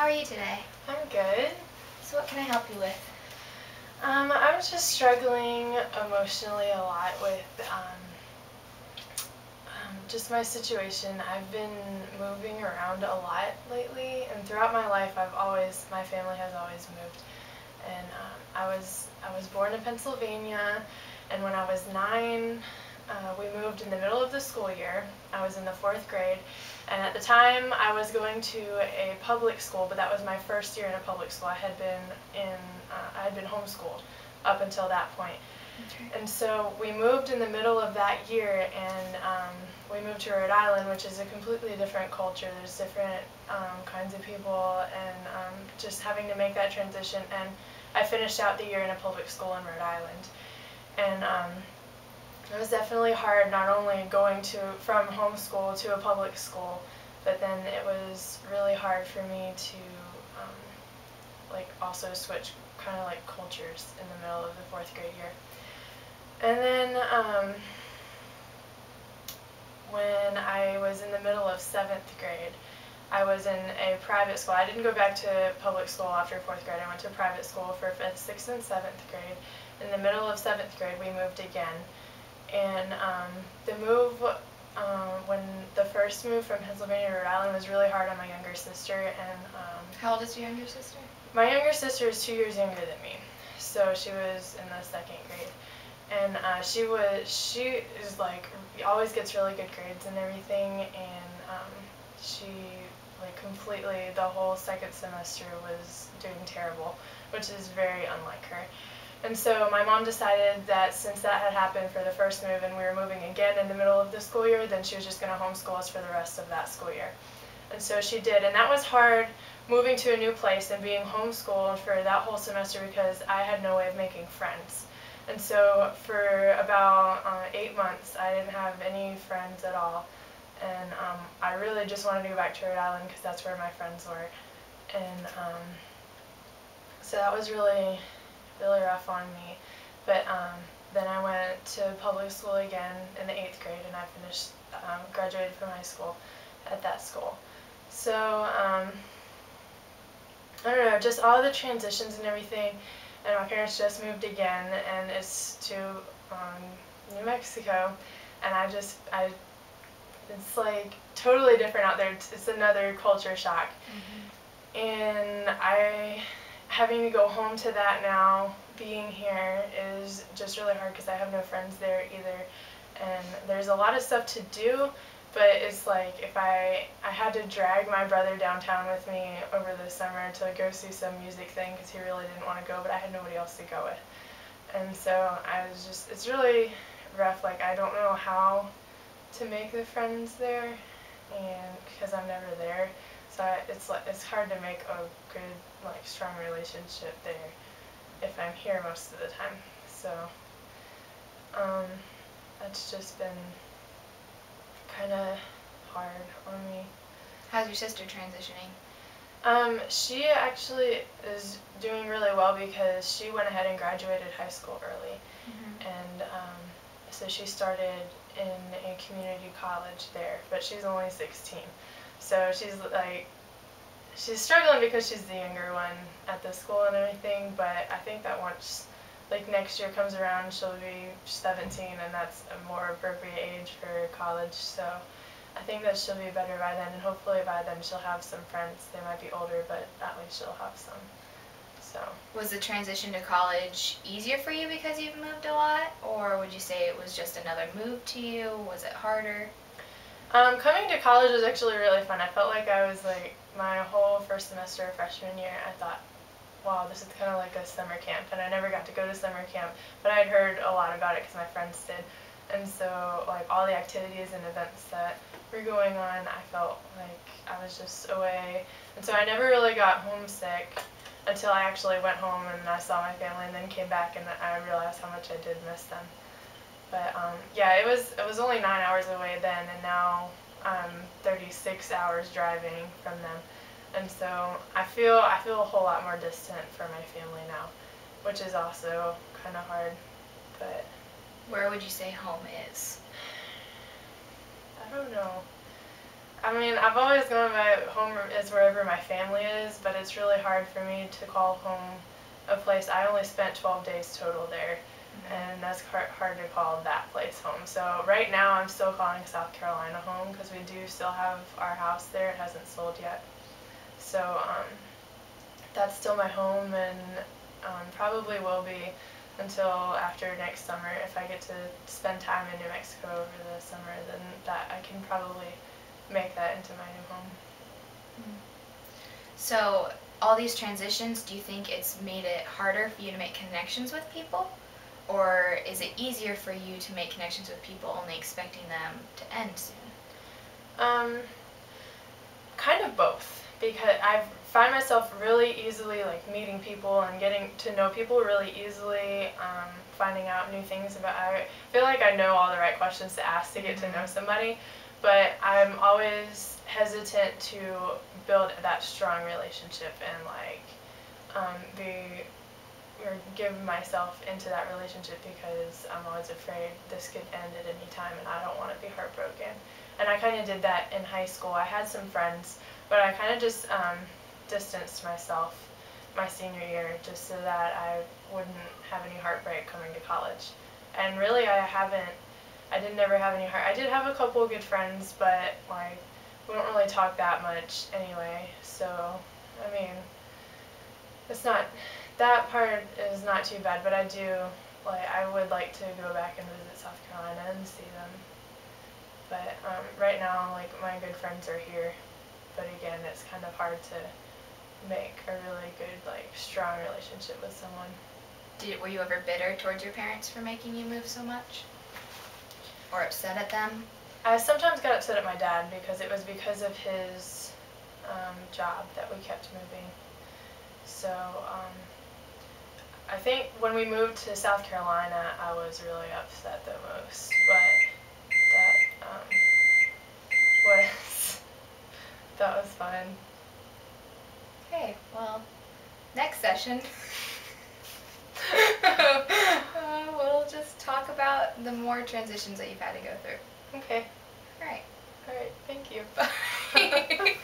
are you today? I'm good. So what can I help you with? I'm just struggling emotionally a lot with just my situation. I've been moving around a lot lately, and throughout my life, my family has always moved. And I was born in Pennsylvania, and when I was 9, we moved in the middle of the school year. I was in the 4th grade, and at the time I was going to a public school, but that was my first year in a public school. I had been homeschooled up until that point. Okay. And so we moved in the middle of that year, and we moved to Rhode Island, which is a completely different culture. There's different kinds of people, and just having to make that transition. And I finished out the year in a public school in Rhode Island, and it was definitely hard, not only going from homeschool to a public school, but then it was really hard for me to also switch kind of like cultures in the middle of the 4th grade year. And then when I was in the middle of 7th grade, I was in a private school. I didn't go back to public school after 4th grade. I went to private school for 5th, 6th, and 7th grade. In the middle of 7th grade, we moved again. And the move, when the first move from Pennsylvania to Rhode Island was really hard on my younger sister. And how old is your younger sister? My younger sister is 2 years younger than me, so she was in the 2nd grade. And she is like, always gets really good grades and everything, and she completely, the whole 2nd semester was doing terrible, which is very unlike her. And so my mom decided that since that had happened for the first move and we were moving again in the middle of the school year, then she was just going to homeschool us for the rest of that school year. And so she did, and that was hard, moving to a new place and being homeschooled for that whole semester, because I had no way of making friends. And so for about 8 months, I didn't have any friends at all. And I really just wanted to go back to Rhode Island because that's where my friends were. And so that was really, really rough on me. But then I went to public school again in the 8th grade, and I finished, graduated from high school at that school. So I don't know, just all the transitions and everything. And my parents just moved again, and it's to New Mexico, and it's like totally different out there. It's another culture shock. Mm-hmm. And having to go home to that now, being here, is just really hard because I have no friends there either. And there's a lot of stuff to do, but it's like if I had to drag my brother downtown with me over the summer to go see some music thing because he really didn't want to go, but I had nobody else to go with. And so it's really rough. Like, I don't know how to make the friends there, and because I'm never there, so it's hard to make a good, strong relationship there if I'm here most of the time. So that's just been kind of hard on me. How's your sister transitioning? She actually is doing really well because she went ahead and graduated high school early. Mm-hmm. And so she started in a community college there, but she's only 16. So she's struggling because she's the younger one at the school and everything, but I think that once next year comes around, she'll be 17, and that's a more appropriate age for college. So I think that she'll be better by then, and hopefully by then she'll have some friends. They might be older, but at least she'll have some. So. Was the transition to college easier for you because you've moved a lot, or would you say it was just another move to you? Was it harder? Coming to college was actually really fun. I felt like I was my whole first semester of freshman year, I thought, wow, this is kind of like a summer camp, and I never got to go to summer camp, but I'd heard a lot about it because my friends did. And so all the activities and events that were going on, I felt like I was just away. And so I never really got homesick until I actually went home and I saw my family, and then came back and I realized how much I did miss them. But yeah, it was only 9 hours away then, and now I'm 36 hours driving from them. And so I feel a whole lot more distant from my family now, which is also kind of hard. But where would you say home is? I don't know. I mean, I I've always gone by home is wherever my family is, but it's really hard for me to call home a place. I only spent 12 days total there, and that's hard to call that place home. So right now I'm still calling South Carolina home because we do still have our house there. It hasn't sold yet. So that's still my home, and probably will be until after next summer. If I get to spend time in New Mexico over the summer, then that I can probably make that into my new home. So all these transitions, do you think it's made it harder for you to make connections with people? Or is it easier for you to make connections with people only expecting them to end soon? Kind of both, because I find myself really easily like meeting people and getting to know people really easily, finding out new things about. I feel like I know all the right questions to ask to get to know somebody, but I'm always hesitant to build that strong relationship and give myself into that relationship because I'm always afraid this could end at any time and I don't want to be heartbroken. And I kind of did that in high school. I had some friends, but I kind of just distanced myself my senior year just so that I wouldn't have any heartbreak coming to college. And really I didn't ever have any I did have a couple of good friends, but like we don't really talk that much anyway. So, I mean, it's not, that part is not too bad, but I would like to go back and visit South Carolina and see them. But right now, like, my good friends are here, but again, it's kind of hard to make a really good, like, strong relationship with someone. Were you ever bitter towards your parents for making you move so much? Or upset at them? I sometimes got upset at my dad because it was because of his job that we kept moving. So I think when we moved to South Carolina, I was really upset the most. But that was fun. Okay, well, next session we'll just talk about the more transitions that you've had to go through. Okay. All right. All right. Thank you. Bye.